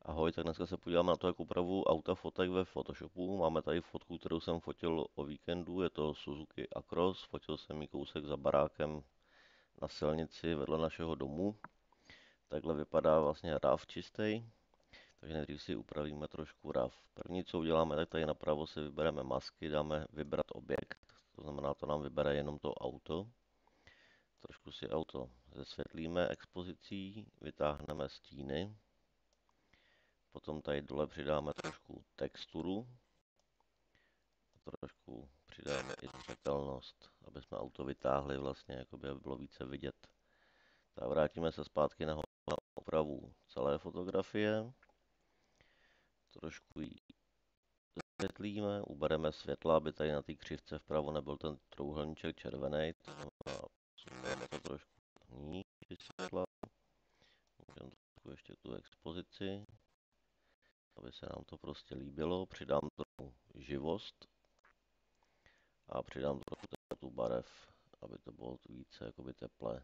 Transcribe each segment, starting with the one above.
Ahoj, tak dneska se podíváme na to, jak upravu auta fotek ve Photoshopu. Máme tady fotku, kterou jsem fotil o víkendu, je to Suzuki Acros. Fotil jsem ji kousek za barákem na silnici vedle našeho domu. Takhle vypadá vlastně RAV čistý, takže nejdřív si upravíme trošku RAV. První, co uděláme, tak tady napravo si vybereme masky, dáme vybrat objekt, to znamená, to nám vybere jenom to auto. Trošku si auto zesvětlíme expozicí, vytáhneme stíny. Potom tady dole přidáme trošku texturu, trošku přidáme i zřetelnost, aby jsme auto vytáhli vlastně, jakoby aby bylo více vidět. Tak vrátíme se zpátky na opravu celé fotografie, trošku ji osvětlíme, ubereme světla, aby tady na té křivce vpravo nebyl ten trojúhelníček červený, to znamená, posuneme to trošku níž světla, můžeme trošku ještě tu expozici, aby se nám to prostě líbilo, přidám trochu živost, a přidám trochu tu barev, aby to bylo více jakoby teplé.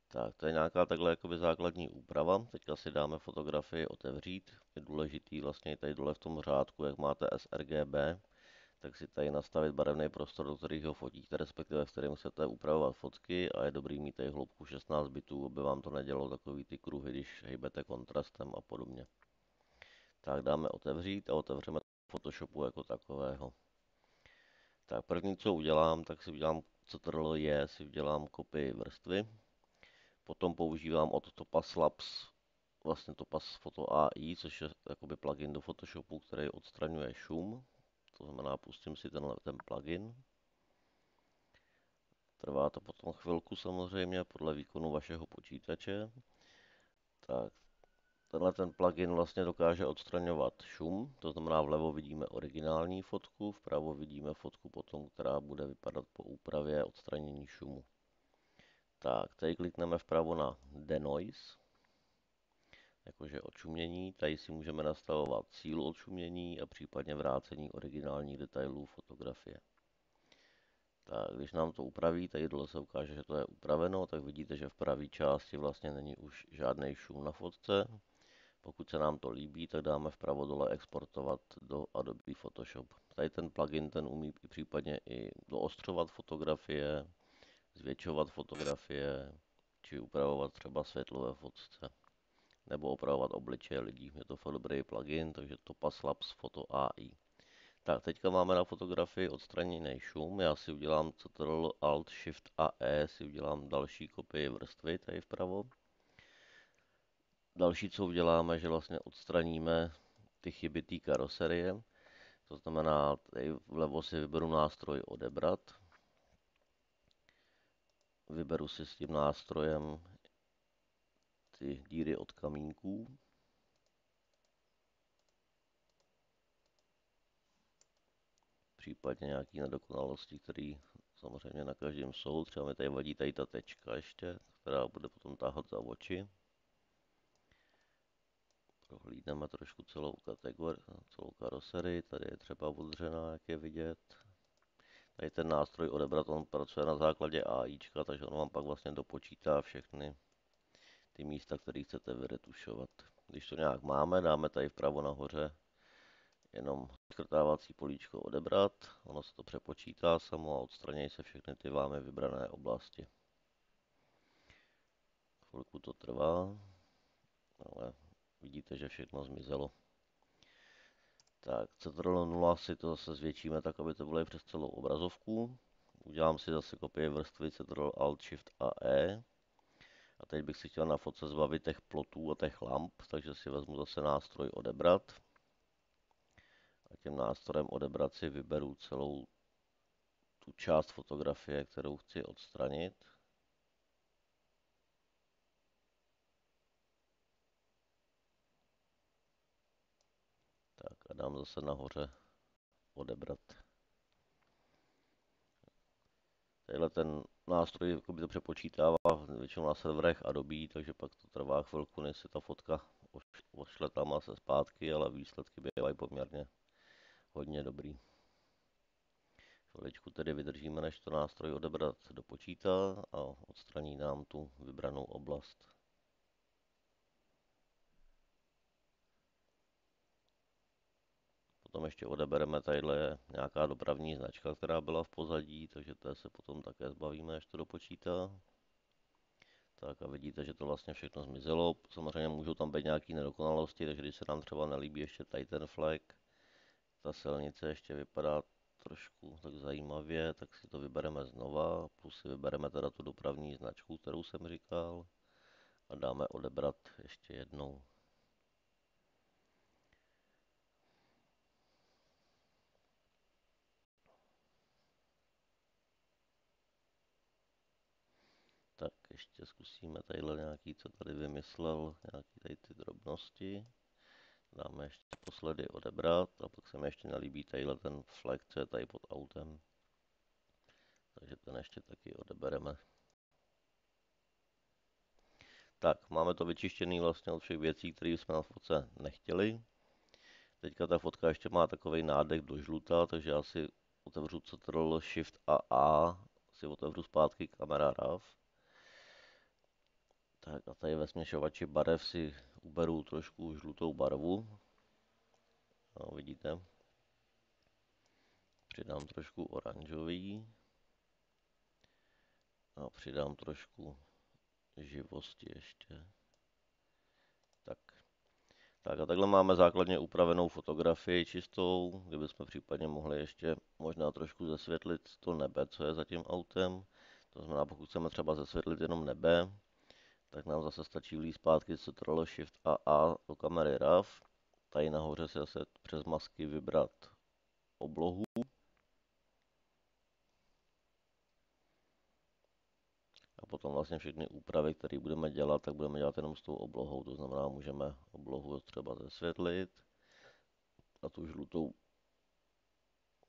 Tak, to je nějaká takhle jakoby základní úprava. Teďka si dáme fotografii otevřít. Je důležitý vlastně tady dole v tom řádku, jak máte sRGB, tak si tady nastavit barevný prostor, do kterého fotíte, respektive v kterém chcete upravovat fotky a je dobrý mít tady hloubku 16 bitů, aby vám to nedělalo takový ty kruhy, když hejbete kontrastem a podobně. Tak dáme otevřít a otevřeme Photoshopu jako takového. Tak první, co udělám, tak si udělám CTRL-J, si udělám kopii vrstvy. Potom používám od Topaz Labs vlastně Topaz Photo AI, což je jakoby plugin do Photoshopu, který odstraňuje šum. To znamená, pustím si ten plugin. Trvá to potom chvilku samozřejmě, podle výkonu vašeho počítače. Tak, ten plugin vlastně dokáže odstraňovat šum, to znamená vlevo vidíme originální fotku, vpravo vidíme fotku potom, která bude vypadat po úpravě odstranění šumu. Tak, tady klikneme vpravo na Denoise, jakože odšumění. Tady si můžeme nastavovat sílu odšumění a případně vrácení originálních detailů fotografie. Tak, když nám to upraví, tady dole se ukáže, že to je upraveno, tak vidíte, že v pravé části vlastně není už žádný šum na fotce. Pokud se nám to líbí, tak dáme vpravo dole exportovat do Adobe Photoshop. Tady ten plugin ten umí případně i doostřovat fotografie, zvětšovat fotografie, či upravovat třeba světlo ve fotce, nebo opravovat obličeje lidí. Je to fakt dobrý plugin, takže Topaz Labs Photo AI. Tak, teďka máme na fotografii odstraněný šum. Já si udělám Ctrl Alt Shift a E, si udělám další kopii vrstvy tady vpravo. Další, co uděláme, že vlastně odstraníme ty chyby té karoserie. To znamená, tady vlevo si vyberu nástroj odebrat. Vyberu si s tím nástrojem ty díry od kamínků. Případně nějaké nedokonalosti, které samozřejmě na každém jsou. Třeba mi tady vadí tady ta tečka ještě, která bude potom táhat za oči. Prohlídneme trošku celou kategorii, celou karoserii. Tady je třeba odřená, jak je vidět. Tady ten nástroj odebrat, on pracuje na základě AIčka, takže on vám pak vlastně dopočítá všechny ty místa, které chcete vyretušovat. Když to nějak máme, dáme tady vpravo nahoře jenom škrtávací políčko odebrat, ono se to přepočítá samo a odstraní se všechny ty vámi vybrané oblasti. Chvilku to trvá, ale vidíte, že všechno zmizelo. Tak, Ctrl 0 si to zase zvětšíme tak, aby to bylo i přes celou obrazovku. Udělám si zase kopii vrstvy Ctrl Alt Shift a E. A teď bych si chtěl na fotce zbavit těch plotů a těch lamp, takže si vezmu zase nástroj odebrat. A tím nástrojem odebrat si vyberu celou tu část fotografie, kterou chci odstranit. Tak a dám zase nahoře odebrat. Tadyhle ten nástroj to přepočítává většinou na serverech Adobe, takže pak to trvá chvilku, než se ta fotka ošle tam a se zpátky, ale výsledky bývají poměrně hodně dobrý. Chviličku tedy vydržíme, než to nástroj odebrat dopočítá a odstraní nám tu vybranou oblast. potom ještě odebereme, tadyhle je nějaká dopravní značka, která byla v pozadí, takže té se potom také zbavíme, až to dopočítá. Tak a vidíte, že to vlastně všechno zmizelo. Samozřejmě můžou tam být nějaké nedokonalosti, takže když se nám třeba nelíbí ještě tady ten flag, ta silnice ještě vypadá trošku tak zajímavě, tak si to vybereme znova, plus si vybereme teda tu dopravní značku, kterou jsem říkal, a dáme odebrat ještě jednou. Tak ještě zkusíme tadyhle nějaký, co tady vymyslel, nějaký tady ty drobnosti. Dáme ještě posledy odebrat a pak se mi ještě nelíbí tadyhle ten flag, co je tady pod autem. Takže ten ještě taky odebereme. Tak, máme to vyčištěný vlastně od všech věcí, které jsme na fotce nechtěli. Teďka ta fotka ještě má takový nádech do žluta, takže já si otevřu Ctrl Shift a si otevřu zpátky kamera RAW. Tak a tady ve směšovači barev si uberu trošku žlutou barvu. No, vidíte. Přidám trošku oranžový. A přidám trošku živosti ještě. Tak. Tak a takhle máme základně upravenou fotografii čistou, kde bychom případně mohli ještě možná trošku zesvětlit to nebe, co je za tím autem. To znamená, pokud chceme třeba zesvětlit jenom nebe, tak nám zase stačí vlít zpátky Ctrl Shift a do kamery RAW. Tady nahoře si zase přes masky vybrat oblohu. A potom vlastně všechny úpravy, které budeme dělat, tak budeme dělat jenom s tou oblohou. To znamená, můžeme oblohu třeba zesvětlit a tu žlutou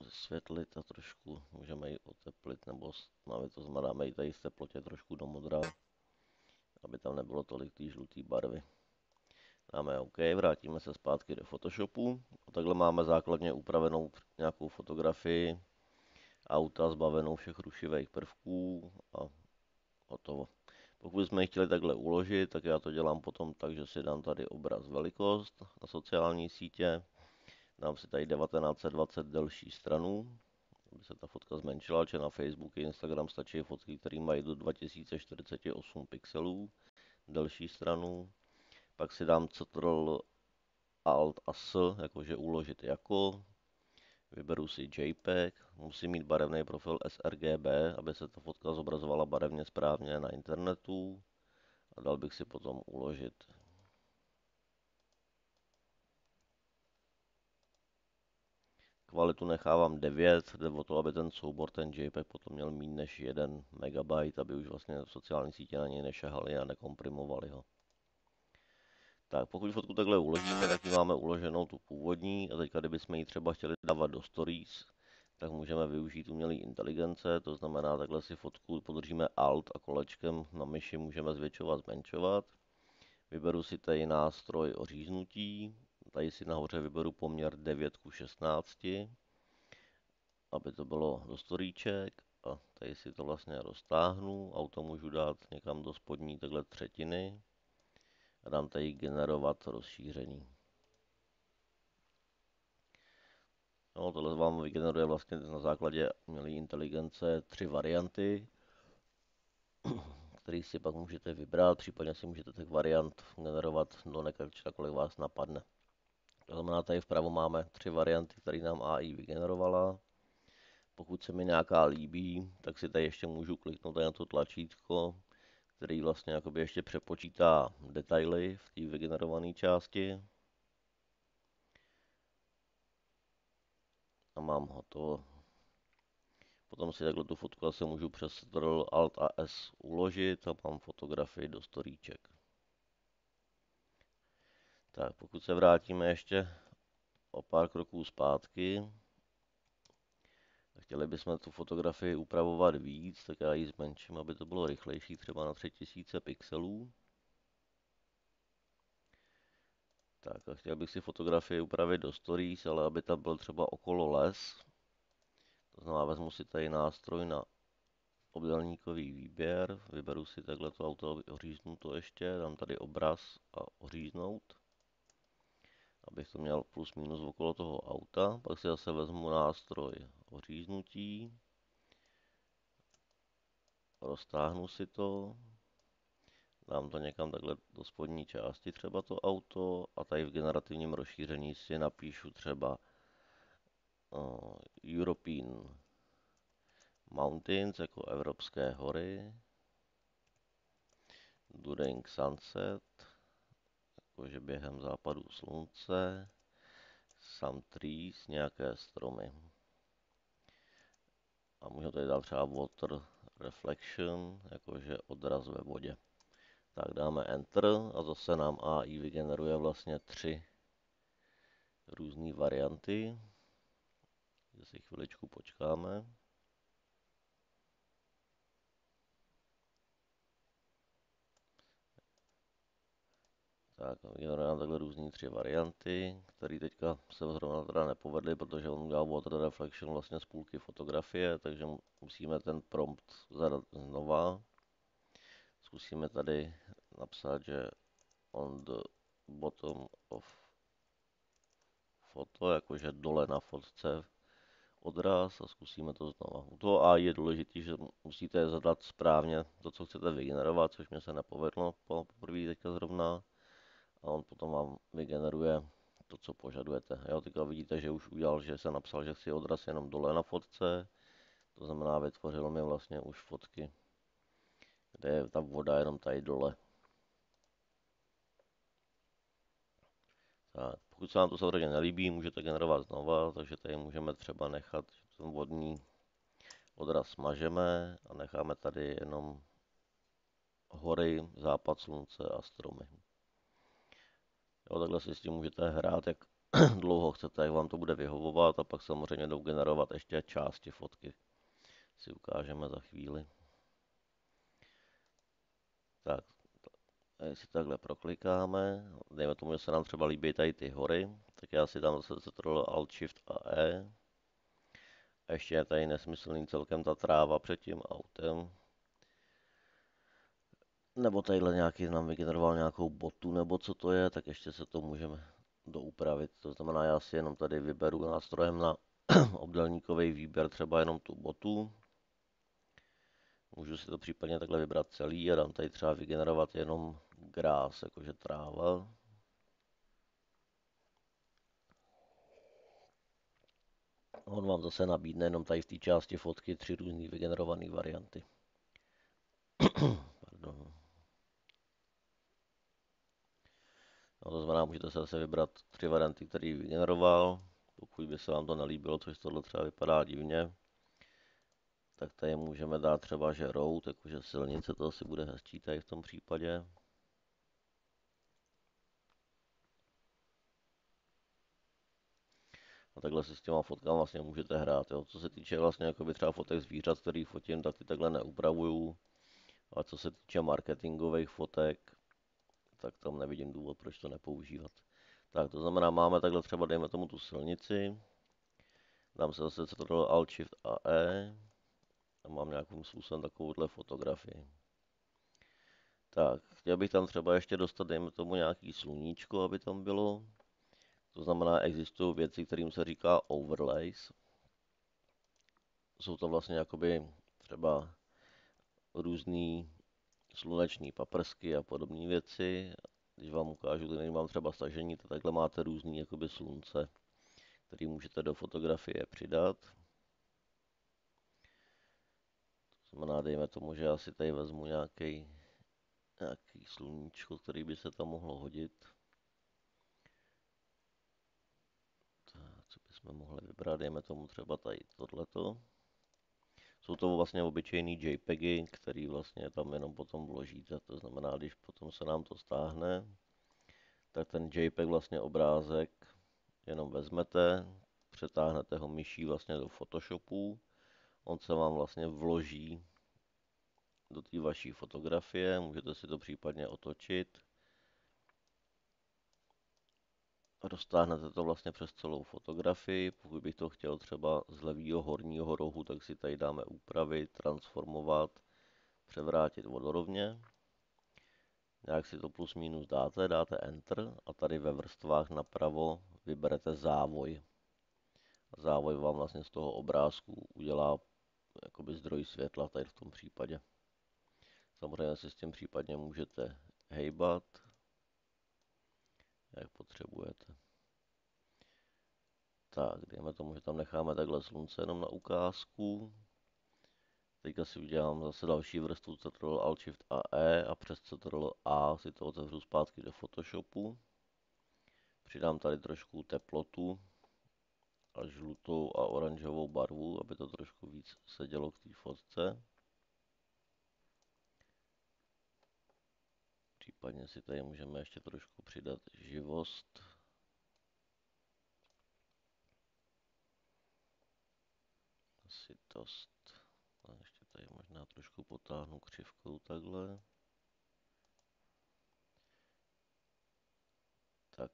zesvětlit a trošku můžeme ji oteplit, nebo máme to znamená, ji tady v teplotě trošku do modra, aby tam nebylo tolik té žluté barvy. Dáme OK, vrátíme se zpátky do Photoshopu. A takhle máme základně upravenou nějakou fotografii auta zbavenou všech rušivých prvků a hotovo. Pokud jsme ji chtěli takhle uložit, tak já to dělám potom tak, že si dám tady obraz velikost na sociální sítě, dám si tady 1920 delší stranu, aby se ta fotka zmenšila, že na Facebook a Instagram stačí fotky, které mají do 2048 pixelů, delší stranu. Pak si dám Ctrl Alt a S, jakože uložit jako. Vyberu si JPEG, musím mít barevný profil sRGB, aby se ta fotka zobrazovala barevně správně na internetu. A dal bych si potom uložit. Kvalitu nechávám 9, jde o to, aby ten soubor, ten JPEG potom měl méně než 1 MB, aby už vlastně sociální sítě na něj nešahali a nekomprimovali ho. Tak pokud fotku takhle uložíme, tak ji máme uloženou tu původní a teďka, kdybychom ji třeba chtěli dávat do stories, tak můžeme využít umělé inteligence, to znamená, takhle si fotku podržíme Alt a kolečkem na myši můžeme zvětšovat, zmenšovat. Vyberu si tady nástroj oříznutí, tady si nahoře vyberu poměr 9:16, aby to bylo do storíček a tady si to vlastně roztáhnu, auto můžu dát někam do spodní takhle třetiny a dám tady generovat rozšíření. No, tohle vám vygeneruje vlastně na základě umělé inteligence 3 varianty, který si pak můžete vybrat, případně si můžete těch variant generovat do nekonečna, kolik vás napadne. To znamená, tady vpravo máme 3 varianty, které nám AI vygenerovala. Pokud se mi nějaká líbí, tak si tady ještě můžu kliknout tady na to tlačítko, který vlastně jakoby ještě přepočítá detaily v té vygenerované části. A mám hotovo. Potom si takhle tu fotku asi můžu přes Ctrl Alt a S uložit a mám fotografii do storíček. Tak, pokud se vrátíme ještě o pár kroků zpátky, chtěli bychom tu fotografii upravovat víc, tak já ji zmenším, aby to bylo rychlejší, třeba na 3000 pixelů. Tak a chtěl bych si fotografii upravit do stories, ale aby tam byl třeba okolo les. To znamená, vezmu si tady nástroj na obdélníkový výběr, vyberu si takhle to auto, oříznu to ještě, dám tady obraz a oříznout. abych to měl plus minus okolo toho auta. Pak si zase vezmu nástroj oříznutí, roztáhnu si to, dám to někam takhle do spodní části, třeba to auto, a tady v generativním rozšíření si napíšu třeba European Mountains jako evropské hory, during sunset, jakože během západu slunce, some trees, nějaké stromy. A můžu tady dát třeba water reflection, jakože odraz ve vodě. Tak dáme Enter a zase nám AI vygeneruje vlastně 3 různé varianty. Si chviličku počkáme. Tak, vygeneruje nám takhle různé 3 varianty, které teďka se zrovna teda nepovedly, protože on udělal water reflection vlastně z půlky fotografie, takže musíme ten prompt zadat znova. Zkusíme tady napsat, že on the bottom of foto, jakože dole na fotce odraz, a zkusíme to znova. U toho AI je důležité, že musíte zadat správně to, co chcete vygenerovat, což mě se nepovedlo poprvé teďka zrovna, a on potom vám vygeneruje to, co požadujete. Jo, teďka vidíte, že už udělal, že se napsal, že chci odraz jenom dole na fotce, to znamená, vytvořil mi vlastně už fotky, kde je ta voda jenom tady dole. Tak, pokud se vám to samozřejmě nelíbí, můžete generovat znova, takže tady můžeme třeba nechat, že ten vodní odraz smažeme a necháme tady jenom hory, západ slunce a stromy. Jo, takhle si s tím můžete hrát, jak dlouho chcete, jak vám to bude vyhovovat, a pak samozřejmě jdou generovat ještě části fotky. Si ukážeme za chvíli. Tak, tady si takhle proklikáme, dejme tomu, že se nám třeba líbí tady ty hory, tak já si tam zase Ctrl Alt Shift a E. A ještě je tady nesmyslný celkem ta tráva před tím autem. Nebo tadyhle nějaký nám vygeneroval nějakou botu, nebo co to je, tak ještě se to můžeme doupravit. To znamená, já si jenom tady vyberu nástrojem na obdélníkový výběr třeba jenom tu botu. Můžu si to případně takhle vybrat celý a dám tady třeba vygenerovat jenom grás, jakože tráva. On vám zase nabídne jenom tady v té části fotky 3 různé vygenerované varianty. Pardon. No, to znamená, můžete se zase vybrat 3 varianty, které vygeneroval. Pokud by se vám to nelíbilo, což tohle třeba vypadá divně, tak tady můžeme dát třeba, že road, jakože silnice, to asi bude hezčí tady v tom případě. A takhle si s těma fotkama vlastně můžete hrát. Jo. Co se týče vlastně jakoby třeba fotek zvířat, který fotím, tak ty takhle neupravuju. A co se týče marketingových fotek, tak tam nevidím důvod, proč to nepoužívat. Tak, to znamená, máme takhle třeba, dejme tomu tu silnici. Dám se zase Ctrl Alt Shift a E. A mám nějakým způsobem takovouhle fotografii. Tak, chtěl bych tam třeba ještě dostat, dejme tomu, nějaký sluníčko, aby tam bylo. To znamená, existují věci, kterým se říká overlays. Jsou to vlastně jakoby třeba různý sluneční paprsky a podobné věci. Když vám ukážu, tady mám třeba stažení, tak takhle máte různý jakoby slunce, který můžete do fotografie přidat. To znamená, dejme tomu, že já si tady vezmu nějaký sluníčko, který by se tam mohlo hodit. Tak, co bychom mohli vybrat, dejme tomu třeba tady tohleto. Jsou to vlastně obyčejný JPEGy, který vlastně tam jenom potom vložíte. To znamená, když potom se nám to stáhne, tak ten JPEG vlastně obrázek jenom vezmete, přetáhnete ho myší vlastně do Photoshopu, on se vám vlastně vloží do té vaší fotografie, můžete si to případně otočit. Roztáhnete to vlastně přes celou fotografii. Pokud bych to chtěl třeba z levého horního rohu, tak si tady dáme upravit, transformovat, převrátit vodorovně. Jak si to plus minus dáte Enter a tady ve vrstvách napravo vyberete závoj. Závoj vám vlastně z toho obrázku udělá jakoby zdroj světla tady v tom případě. Samozřejmě si s tím případně můžete hejbat, jak potřebujete. Tak, dejme tomu, že tam necháme takhle slunce jenom na ukázku. Teďka si udělám zase další vrstvu Ctrl Alt Shift a E a přes Ctrl A si to otevřu zpátky do Photoshopu. Přidám tady trošku teplotu a žlutou a oranžovou barvu, aby to trošku víc sedělo k té fotce. Případně si tady můžeme ještě trošku přidat živost. Asi dost. A ještě tady možná trošku potáhnu křivkou takhle. Tak.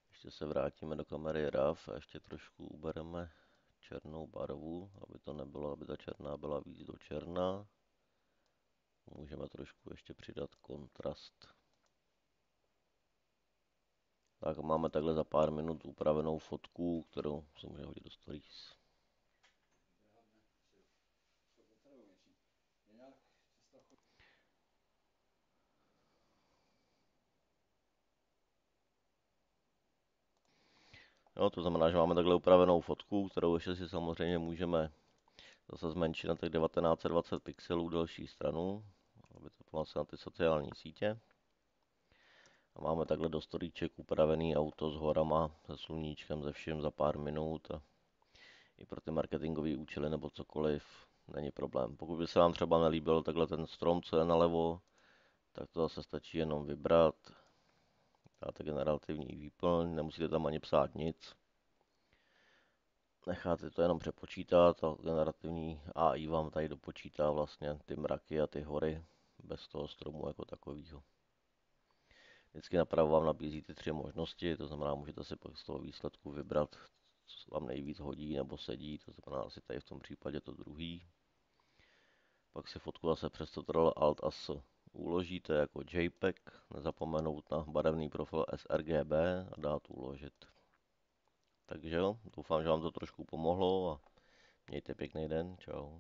Ještě se vrátíme do kamery RAW a ještě trošku ubereme černou barvu, aby to nebylo, aby ta černá byla víc do černá. Můžeme trošku ještě přidat kontrast. Tak máme takhle za pár minut upravenou fotku, kterou se může hodit do stories. No, to znamená, že máme takhle upravenou fotku, kterou ještě si samozřejmě můžeme zase zmenšit na těch 1920 pixelů delší stranu, aby to bylo na ty sociální sítě. A máme takhle do storíček upravený auto s horama, se sluníčkem, se vším za pár minut. A i pro ty marketingové účely nebo cokoliv není problém. Pokud by se vám třeba nelíbil takhle ten strom, co je nalevo, tak to zase stačí jenom vybrat. Dáte generativní výplň, nemusíte tam ani psát nic. Necháte to jenom přepočítat a generativní AI vám tady dopočítá vlastně ty mraky a ty hory bez toho stromu jako takového. Vždycky napravo vám nabízí ty 3 možnosti, to znamená, můžete si pak z toho výsledku vybrat, co se vám nejvíc hodí nebo sedí, to znamená asi tady v tom případě to druhý. Pak si fotku zase přes Ctrl Alt a S uložíte jako JPEG, nezapomenout na barevný profil sRGB a dát uložit. Takže jo, doufám, že vám to trošku pomohlo a mějte pěkný den, čau.